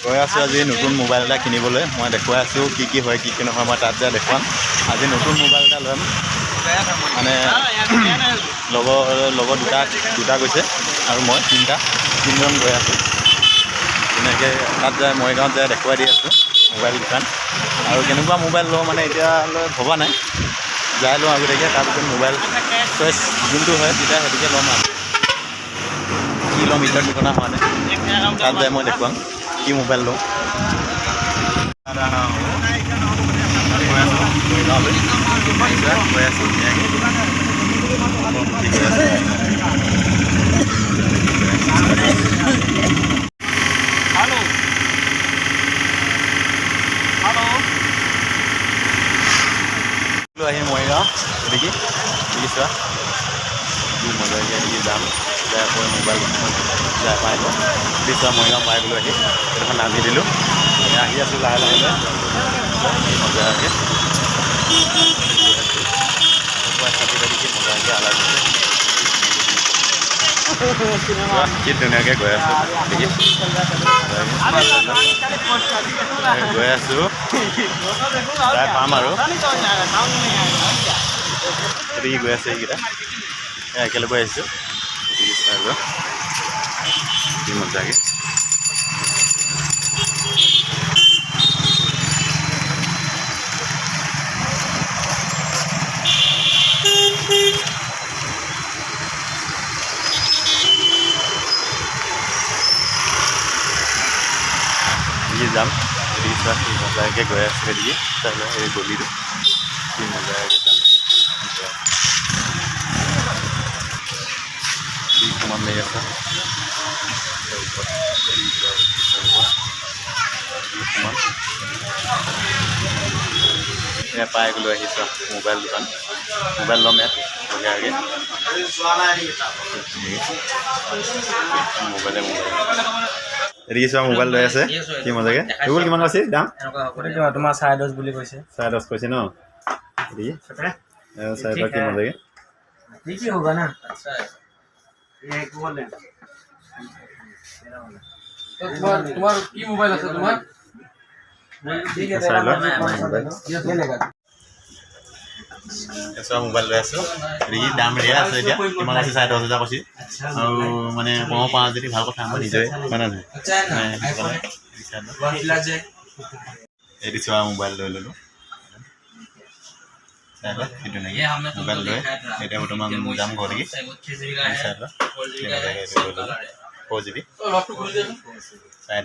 গৈ আছোঁ আজি নতুন মোবাইল এটা কিনিবলৈ। মই দেখুৱাই আছোঁ কি হয় কি নহয়, মই তাত যায় দেখুৱাম। আজি নতুন মোবাইল এটা ল'ম, মানে লগৰ দুটা গৈছে আৰু মই তিনিজন গৈ আছোঁ। তেনেকৈ তাত যায় মৰিগাঁৱত যায় দেখুৱাই দি আছোঁ মোবাইল দোকান। আৰু কেনেকুৱা মোবাইল লওঁ মানে এতিয়ালৈ ভবা নাই, যাই লওঁ আগতীয়াকৈ, তাৰপিছত মোবাইল চইচ যোনটো হয় তেতিয়া সেইটোকে ল'ম আৰু। কি ল'ম এতিয়া ঠিকনা হোৱা নাই, তাত যায় মই দেখুৱাম কি মোবাইল লওঁ। আহি মৰিগাঁও দেখি চোৱা কি মজাকৈ দেখি যাম, যাই আকৌ মোবাইল যাই পাই লওঁ চোৱা মৰিগাঁও পাই গ'লোঁ। আহি সেইডোখৰ নামি দিলোঁ, আহি আছোঁ লাহে লাহে মজাকৈ দেখি মজাকৈ আলাই কি ধুনীয়াকৈ গৈ আছোঁ দেখি গৈ আছোঁ, তাই পাম আৰু দেখি গৈ আছে এইকেইটা একেলগে আহিছোঁ কি মজাকৈ। যাম চোৱা কি মজাকৈ গৈ আছে দেখি চাই এই গলিটো কি মজাকৈ যাম কি সমান লাগি আছে এয়া পাই গ'লোঁ। আহিছোঁ মোবাইল দোকান, মোবাইল ল'ম ইয়াত বঢ়িয়াকৈ মোবাইলে দেখিছোঁ মোবাইল লৈ আছে কি মজাকৈ। এইবোৰ কিমান আছে দাম? তোমাৰ 10.5 বুলি কৈছে। 10.5 কৈছে ন? দেখি 10.5 কি মজাকৈ কি होगा ना तुम्हार की मोबाइल আছে তোমার? মোবাইল লৈ আছোঁ দেখি দাম ৰেয়া আছে এতিয়া কিমান আছে 10.5 কৈছে। আৰু মানে কম পাওঁ যদি ভাল কথা, মই নিজে হয় নে নহয়। এইটো চোৱা মোবাইল লৈ ল'লোঁ, চাই লওক কি ধুনীয়াকৈ মোবাইল লৈ এতিয়া বৰ্তমান যাম ঘৰলৈকে। চাই লওক 4GB 10.5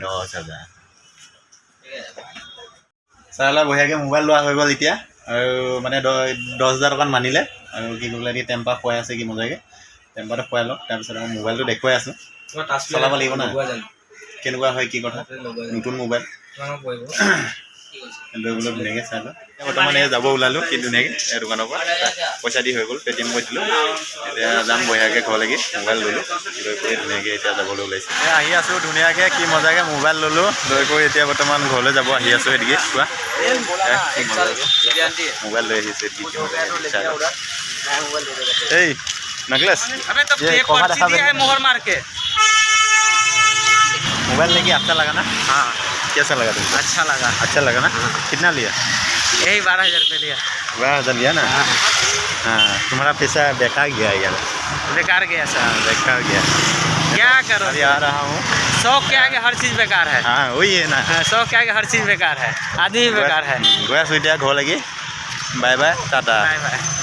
চাই লওক বঢ়িয়াকৈ মোবাইল লোৱা হৈ গ'ল এতিয়া। আৰু মানে 10,000 টকাত মানিলে আৰু কি কৰিব লাগে টেম্পাৰ খুৱাই আছে কি মজাকৈ, টেম্পাৰটো খুৱাই লওক। তাৰপিছত মই মোবাইলটো দেখুৱাই আছোঁ, চলাব লাগিব না কেনেকুৱা হয় কি কথা, নতুন মোবাইল লৈ বোলো ধুনীয়াকৈ চাই লওক। বৰ্তমান এই যাব ওলালোঁ কি ধুনীয়াকৈ এই দোকানৰ পৰা পইচা দি হৈ গ'ল, পে'টিএম কৰি দিলোঁ। এতিয়া যাম বঢ়িয়াকৈ ঘৰলৈকে, মোবাইল ল'লোঁ, লৈ কৰি ধুনীয়াকৈ এতিয়া যাবলৈ ওলাইছোঁ। আহি আছোঁ ধুনীয়াকৈ কি মজাকৈ মোবাইল ল'লোঁ, লৈ কৰি এতিয়া বৰ্তমান ঘৰলৈ যাব আহি আছোঁ। এদিকে চোৱা মোবাইল লৈ আহিছোঁ এই नेकलेस मोहर मार के मोबाइल लेके अच्छा लगा ना? हाँ कैसा लगा तुमको? अच्छा लगा ना? कितना लिया? यही 12,000 रुपये लिया। 12,000 लिया ना? हाँ तुम्हारा पैसा बेकार गया यार, बेकार गया सर, बेकार गया। क्या करो, अभी आ रहा हूँ। शौक के आगे हर चीज़ बेकार है। हाँ वही है ना, शौक के आगे हर चीज़ बेकार है, आदमी भी बेकार है। गया सुइटिया घर लगी। Bye bye tata. Bye bye.